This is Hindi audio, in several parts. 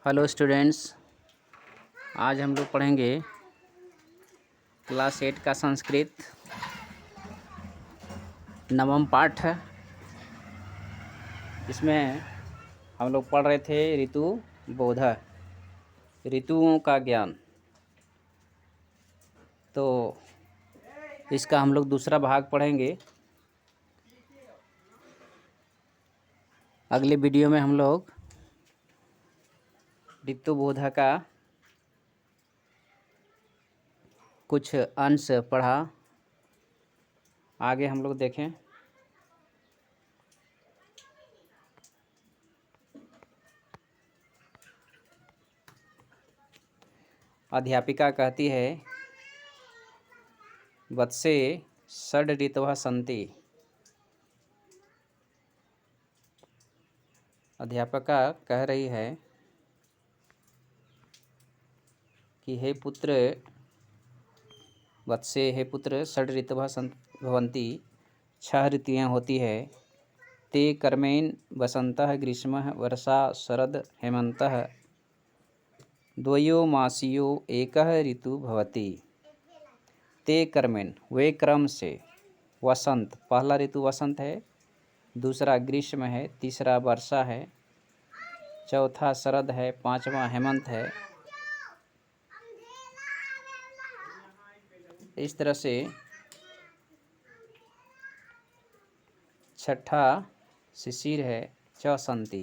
हेलो स्टूडेंट्स, आज हम लोग पढ़ेंगे क्लास 8 का संस्कृत नवम पाठ है। इसमें हम लोग पढ़ रहे थे ऋतु बोध, ऋतुओं का ज्ञान। तो इसका हम लोग दूसरा भाग पढ़ेंगे। अगले वीडियो में हम लोग ऋतु बोध का कुछ अंश पढ़ा, आगे हम लोग देखें। अध्यापिका कहती है, वत्से षड् ऋतवः सन्ति। अध्यापिका कह रही है कि हे पुत्र, वत्से हे पुत्र, षड् ऋतवः भवन्ति, 6 ऋतुएँ होती है। ते कर्मेण वसन्तः ग्रीष्मः वर्षा शरद हेमन्तः द्वयोमासियो एकः ऋतु भवति। ते कर्मेण, वे क्रम से, वसंत, पहला ऋतु वसंत है, दूसरा ग्रीष्म है, तीसरा वर्षा है, चौथा शरद है, पांचवा हेमंत है। इस तरह से छठा शिशिर है, चौसंती।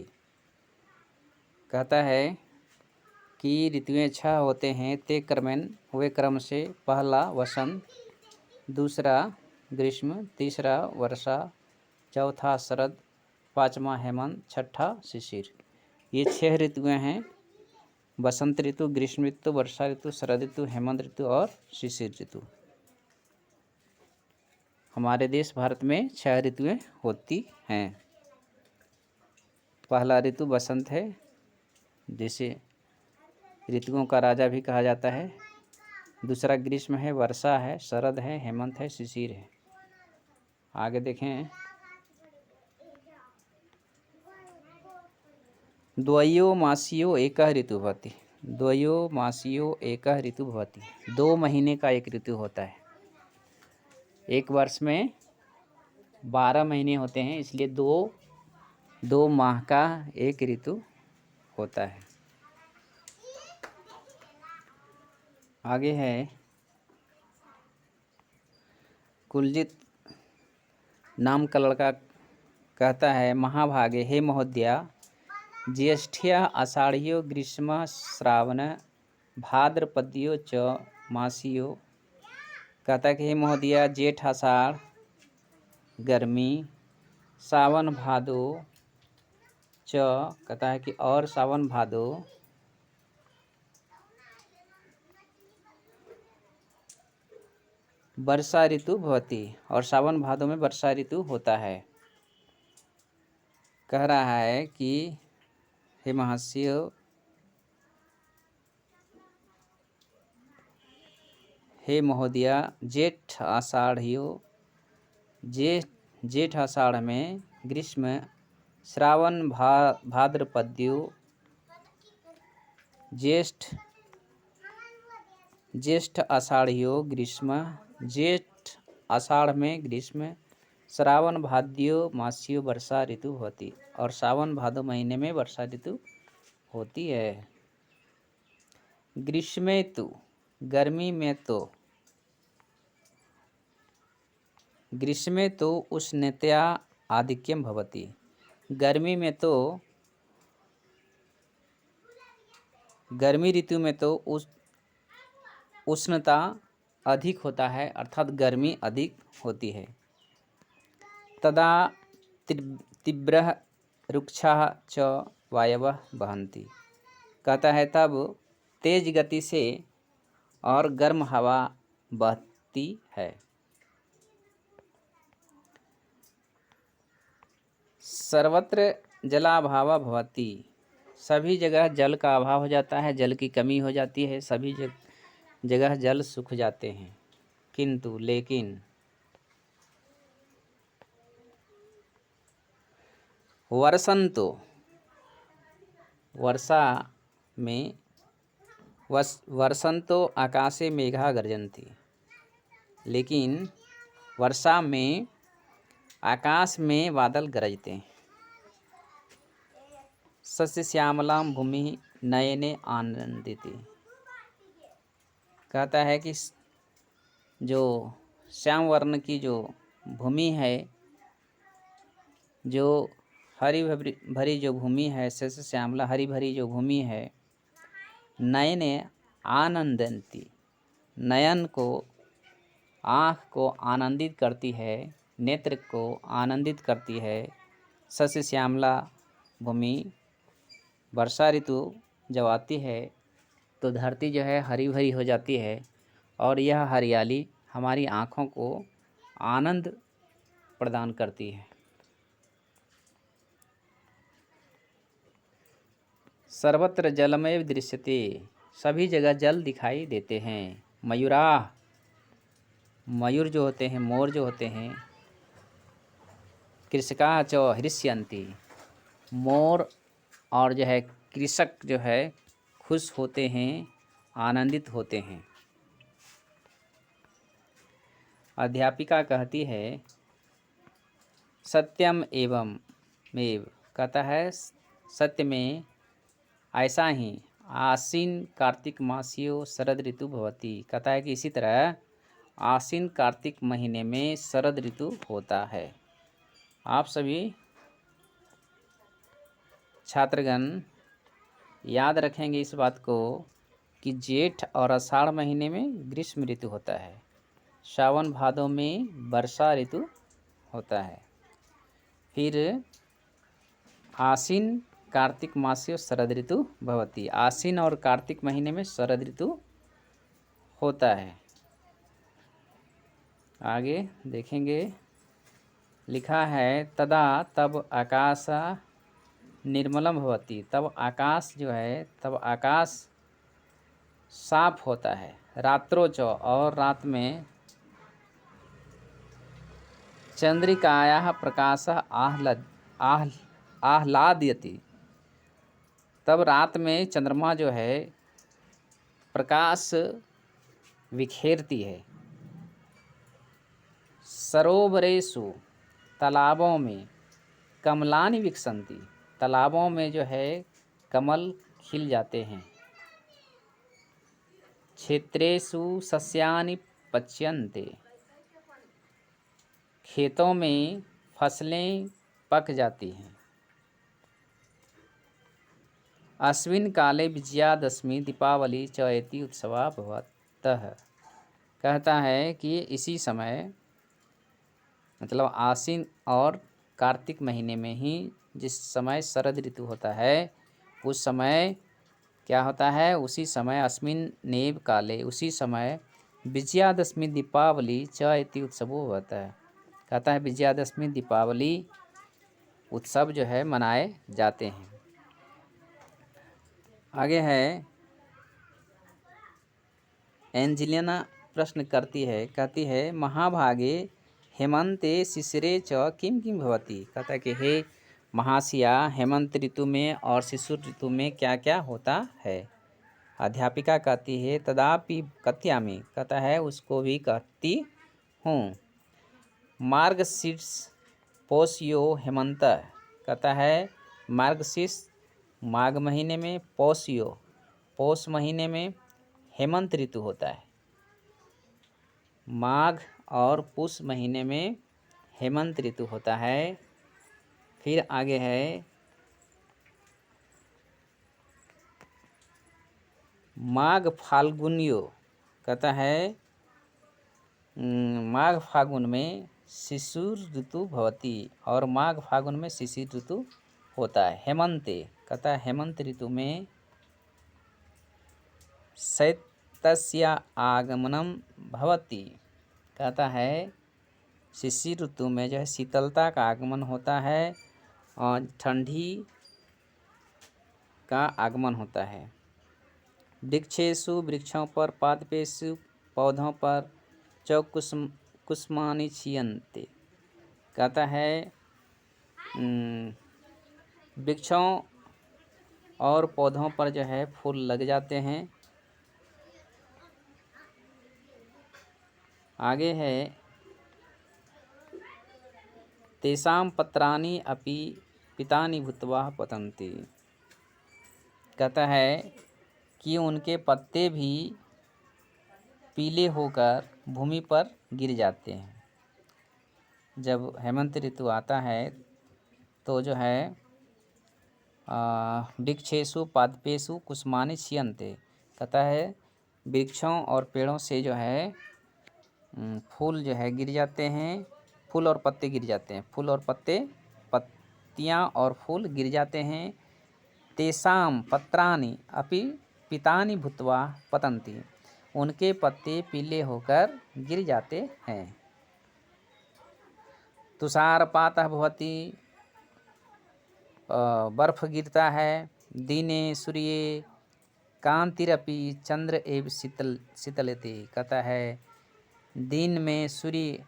कहता है कि ऋतुएं 6 होते हैं। ते क्रमेण, वे क्रम से, पहला वसंत, दूसरा ग्रीष्म, तीसरा वर्षा, चौथा शरद, पांचवा हेमंत, छठा शिशिर। ये 6 ऋतुएं हैं। बसंत ऋतु, ग्रीष्म ऋतु, वर्षा ऋतु, शरद ऋतु, हेमंत ऋतु और शिशिर ऋतु। हमारे देश भारत में 6 ऋतुएं होती हैं। पहला ऋतु बसंत है, जिसे ऋतुओं का राजा भी कहा जाता है। दूसरा ग्रीष्म है, वर्षा है, शरद है, हेमंत है, शिशिर है। आगे देखें। द्वयोमासियो एकः ऋतु भवति। द्वयोमासियो एकः ऋतु भवति। 2 महीने का एक ऋतु होता है। एक वर्ष में 12 महीने होते हैं, इसलिए 2 माह का एक ऋतु होता है। आगे है कुलजीत नाम का लड़का कहता है, महाभागे हे महोदया, ज्येष्ठ्या आषाढ़ियो ग्रीष्म श्रावण भाद्रपद्यो च मासियो। कहता है कि हे महोदया, जेठ आषाढ़ गर्मी, सावन भादो च, कहता है कि और सावन भादो, वर्षा ऋतु भवति, और सावन भादो में वर्षा ऋतु होता है। कह रहा है कि हे महर्षियों, हे महोदया, जेठ आषाढ़ियो, जेठ आषाढ़ में, ग्रीष्म श्रावण भाद्रपद्यो, ज्येष्ठ आषाढ़ियो ग्रीष्म, जेठ आषाढ़ में ग्रीष्म, श्रावण भाद्यो मासियो वर्षा ऋतु होती, और सावन भादो महीने में वर्षा ऋतु होती है। ग्रीष्मे तु, गर्मी में तो, ग्रीष्मे तो उष्णतया आधिक्यम भवति। गर्मी में तो, गर्मी ऋतु में तो उष्णता अधिक होता है, अर्थात गर्मी अधिक होती है। तदा तीव्रः रुक्षाः च वायवः वहन्ति। कहता है तब तेज गति से और गर्म हवा बहती है। सर्वत्र जलाभावः भवति। सभी जगह जल का अभाव हो जाता है, जल की कमी हो जाती है, सभी जगह जल सूख जाते हैं। किंतु लेकिन वर्षंतो, वर्षा में वर्षन्तो आकाशे मेघा गर्जन्ति, लेकिन वर्षा में आकाश में बादल गरजते हैं। सस्य श्यामलाम भूमि नयने आनंदिति, कहता है कि जो श्याम वर्ण की जो भूमि है, जो हरी भरी जो भूमि है, सस्य श्यामला हरी भरी जो भूमि है, नयने आनंदंती, नयन को आँख को आनंदित करती है, नेत्र को आनंदित करती है। सस्य श्यामला भूमि, वर्षा ऋतु जब आती है तो धरती जो है हरी भरी हो जाती है और यह हरियाली हमारी आँखों को आनंद प्रदान करती है। सर्वत्र जलमय दृश्यते, सभी जगह जल दिखाई देते हैं। मयूराः, मयूर जो होते हैं, मोर जो होते हैं। कृषकाः च हृष्यन्ति, मोर और जो है कृषक जो है खुश होते हैं, आनंदित होते हैं। अध्यापिका कहती है सत्यम एवं मेव, कहता है सत्य में ऐसा ही आश्विन कार्तिक मासियो शरद ऋतु भवति, कहता है कि इसी तरह आश्विन कार्तिक महीने में शरद ऋतु होता है। आप सभी छात्रगण याद रखेंगे इस बात को कि जेठ और आषाढ़ महीने में ग्रीष्म ऋतु होता है, सावन भादों में वर्षा ऋतु होता है, फिर आश्विन कार्तिक मास्य शरद ऋतु भवति, आश्विन और कार्तिक महीने में शरद ऋतु होता है। आगे देखेंगे, लिखा है तदा तब आकाश निर्मलम भवति, तब आकाश जो है, तब आकाश साफ होता है। रात्रोच, और रात में चंद्रिकायाः प्रकाशः आह्लादयति, तब रात में चंद्रमा जो है प्रकाश बिखेरती है। सरोवरेषु, तालाबों में, कमलानि विकसन्ति, तालाबों में जो है कमल खिल जाते हैं। क्षेत्रेषु सस्यानि पच्यन्ते, खेतों में फसलें पक जाती हैं। अश्विन काले विजयादशमी दीपावली च इति उत्सवा भवतः, कहता है कि इसी समय मतलब आश्विन और कार्तिक महीने में ही जिस समय शरद ऋतु होता है, उस समय क्या होता है, उसी समय अश्विन नेव काले, उसी समय विजयादशमी दीपावली च इति उत्सवो होता है, कहता है विजयादशमी दीपावली उत्सव जो है मनाए जाते हैं। आगे है एंजेलिना प्रश्न करती है, कहती है महाभागे हेमंते शिशिरे च किम किम भवति, कहता है कि हे महाशिया, हेमंत ऋतु में और शिशिर ऋतु में क्या क्या होता है। अध्यापिका कहती है तदापि कथयामि, कहता है उसको भी कहती हूँ। मार्गशीर्ष पोषयो हेमंत, कहता है मार्गशीर्ष माघ महीने में, पोषयो पौष महीने में हेमंत ऋतु होता है। माघ और पुष महीने में हेमंत ऋतु होता है। फिर आगे है माघ फाल्गुनियो, कहता है माघ फागुन में शिशिर ऋतु भवति, और माघ फागुन में शिशिर ऋतु होता है। हेमंते, कहता है हेमंत ऋतु में शैत्यस्य आगमनम भवति, कहता है शिशिर ऋतु में जो है शीतलता का आगमन होता है और ठंडी का आगमन होता है। वृक्षेषु, वृक्षों पर, पादपेषु, पौधों पर, च कुसुमानि क्षीयन्ते, कहता है वृक्षों और पौधों पर जो है फूल लग जाते हैं। आगे है तेषां पत्राणि अपि पीतानि भूत्वा पतन्ति। कहता है कि उनके पत्ते भी पीले होकर भूमि पर गिर जाते हैं। जब हेमंत ऋतु आता है तो जो है वृक्षेषु पादपेषु कुसुमानि क्षीयन्ते। कहता है वृक्षों और पेड़ों से जो है फूल जो है गिर जाते हैं, फूल और पत्ते गिर जाते हैं, फूल और पत्तियाँ और फूल गिर जाते हैं। तेषां पत्राणि अपि पीतानि भूत्वा पतन्ति। उनके पत्ते पीले होकर गिर जाते हैं। तुषारपातः भवति, बर्फ गिरता है। दिने सूर्ये कांतिरपि चंद्र एव शीतलते। कहता है दिन में सूर्य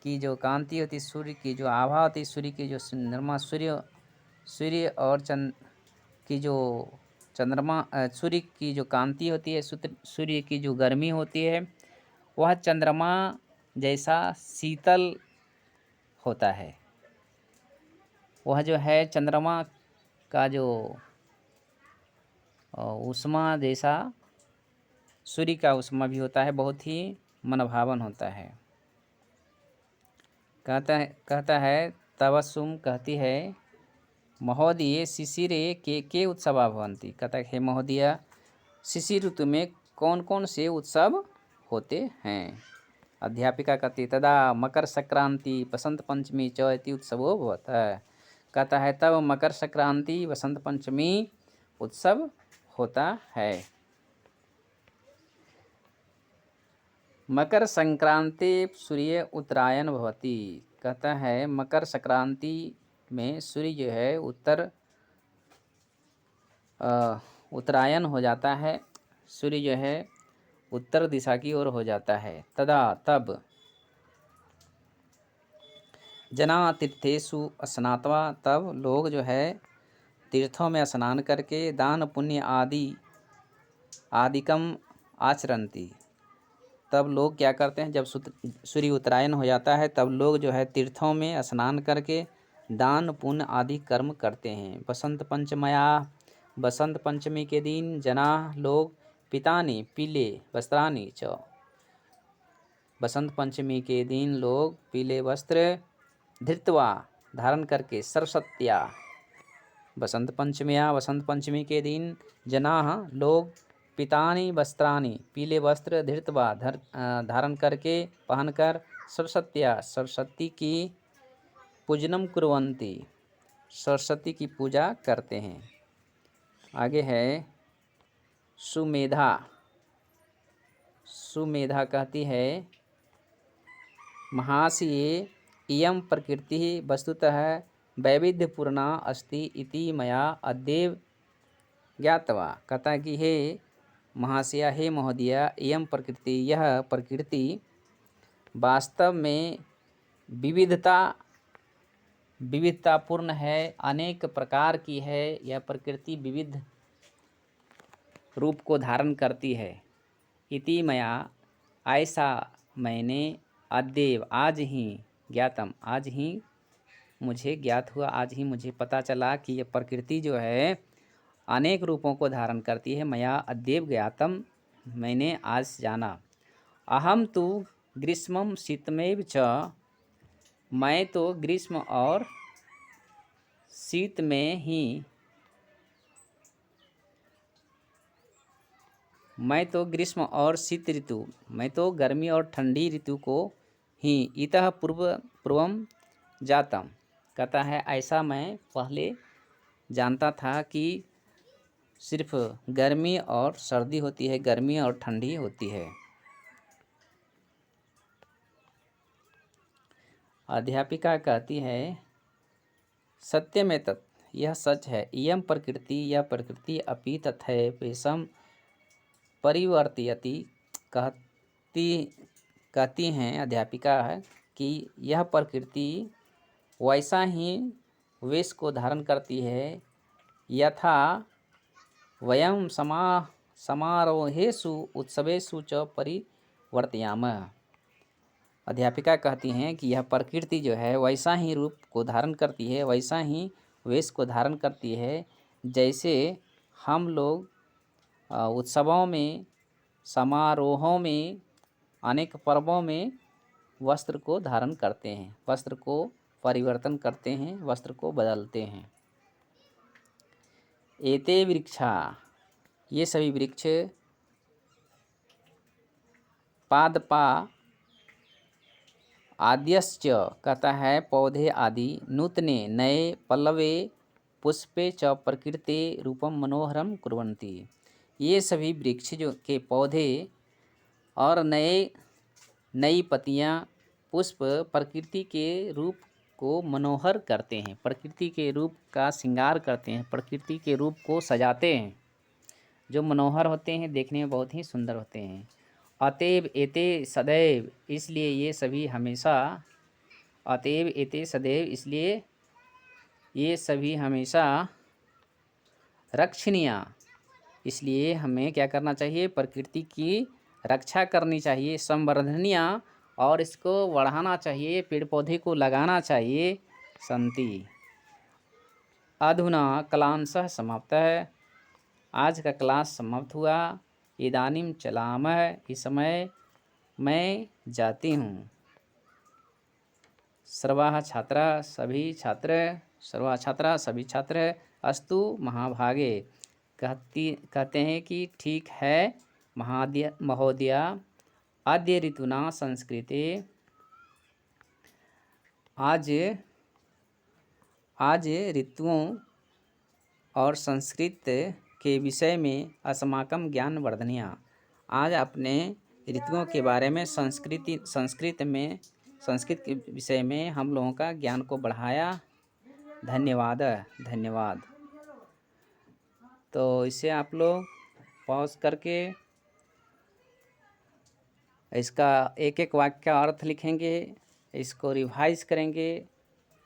की जो कांति होती, सूर्य की जो आभा होती, सूर्य की जो चंद्रमा सूर्य और की जो चंद्रमा सूर्य की जो कांति होती है, सूर्य की जो गर्मी होती है, वह चंद्रमा जैसा शीतल होता है। वह जो है चंद्रमा का जो उष्मा जैसा सूर्य का उष्मा भी होता है, बहुत ही मनभावन होता है। कहता है तवसुम कहती है महोदय शिशिरे के उत्सवा भवन्ति। कहता है हे महोदय शिशिर ऋतु में कौन कौन से उत्सव होते हैं। अध्यापिका कहती तदा मकर संक्रांति बसंत पंचमी च इति उत्सवो भवतः। कहता है तब मकर संक्रांति बसंत पंचमी उत्सव होता है। मकर संक्रांति सूर्य उत्तरायण भवति। कहता है मकर संक्रांति में सूर्य जो है उत्तरायण हो जाता है, सूर्य जो है उत्तर दिशा की ओर हो जाता है। तदा तब जना तीर्थेषु स्नात्वा, तब लोग जो है तीर्थों में स्नान करके दान पुण्य आदिकम आचरन्ति। तब लोग क्या करते हैं, जब सूर्य उत्तरायण हो जाता है तब लोग जो है तीर्थों में स्नान करके दान पुण्य आदि कर्म करते हैं। बसंत पंचमी के दिन जना लोग पीतानि पीले वस्त्राणि च। बसंत पंचमी के दिन लोग पीले वस्त्र धृत्वा धारण करके सरस्वत्या। बसंत पंचमी के दिन जनाः लोग पीतानि वस्त्राणि पीले वस्त्र धृत्वा धारण करके पहनकर सरस्वती की पूजनम कुर्वन्ति, सरस्वती की पूजा करते हैं। आगे है सुमेधा कहती है महाशये इयं प्रकृतिः वस्तुतः वैविध्यपूर्णा अस्ति इति मया अद्यैव ज्ञातवा। कहता कि हे महाशया, हे महोदय, यह प्रकृति वास्तव में विविधतापूर्ण है, अनेक प्रकार की है। यह प्रकृति विविध रूप को धारण करती है। इति मया ऐसा मैंने अद्यैव आज ही ज्ञातम, आज ही मुझे ज्ञात हुआ, आज ही मुझे पता चला कि यह प्रकृति जो है अनेक रूपों को धारण करती है। मया अद्यैव ज्ञातम, मैंने आज जाना। अहम तो ग्रीष्मम शीतमेव च, मैं तो ग्रीष्म और शीत में ही, मैं तो ग्रीष्म और शीत ऋतु, मैं तो गर्मी और ठंडी ऋतु को ही इतः पूर्वम जातम। कहता है ऐसा मैं पहले जानता था कि सिर्फ गर्मी और सर्दी होती है, गर्मी और ठंडी होती है। अध्यापिका कहती है सत्य में तत्, यह सच है। इयं प्रकृति, यह प्रकृति अपि तथैवेशं परिवर्तयति। कहती हैं अध्यापिका है कि यह प्रकृति वैसा ही वेश को धारण करती है यथा वयं समारोहेषु उत्सवेषु च परिवर्तयामः। अध्यापिका कहती हैं कि यह प्रकृति जो है वैसा ही रूप को धारण करती है, वैसा ही वेश को धारण करती है जैसे हम लोग उत्सवों में, समारोहों में, अनेक पर्वों में वस्त्र को धारण करते हैं, वस्त्र को परिवर्तन करते हैं, वस्त्र को बदलते हैं। एते वृक्षा, ये सभी वृक्ष, पादपा आद्यश्च कहता है पौधे आदि, नूतने नए, पल्लवे पुष्पे च प्रकृति रूपम मनोहरम कुर्वन्ति। ये सभी वृक्ष जो के पौधे और नई पत्तियाँ, पुष्प प्रकृति के रूप को मनोहर करते हैं, प्रकृति के रूप का श्रृंगार करते हैं, प्रकृति के रूप को सजाते हैं, जो मनोहर होते हैं, देखने में बहुत ही सुंदर होते हैं। अतएव एते सदैव, इसलिए ये सभी हमेशा, अतएव एते सदैव, इसलिए ये सभी हमेशा, रक्षणीय, इसलिए हमें क्या करना चाहिए, प्रकृति की रक्षा करनी चाहिए, संवर्धनीय, और इसको बढ़ाना चाहिए, पेड़ पौधे को लगाना चाहिए। संति। अधुना क्लांशः समाप्तः, आज का क्लास समाप्त हुआ। इदानीं चलामः, इस समय मैं जाती हूँ। सर्वाः छात्रा, सभी छात्र, सर्वाः छात्रा, सभी छात्र, अस्तु महाभागे, कहते हैं कि ठीक है महोदया, अद्य ऋतुना संस्कृते, आज ऋतुओं और संस्कृत के विषय में अस्माकं ज्ञान वर्धनीय, आज अपने ऋतुओं के बारे में संस्कृत के विषय में हम लोगों का ज्ञान को बढ़ाया। धन्यवाद। तो इसे आप लोग पॉज करके इसका एक एक वाक्य का अर्थ लिखेंगे, इसको रिवाइज करेंगे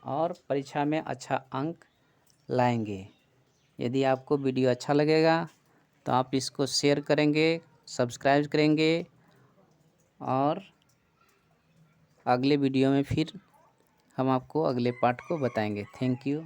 और परीक्षा में अच्छा अंक लाएंगे। यदि आपको वीडियो अच्छा लगेगा तो आप इसको शेयर करेंगे, सब्सक्राइब करेंगे, और अगले वीडियो में फिर हम आपको अगले पार्ट को बताएंगे। Thank you.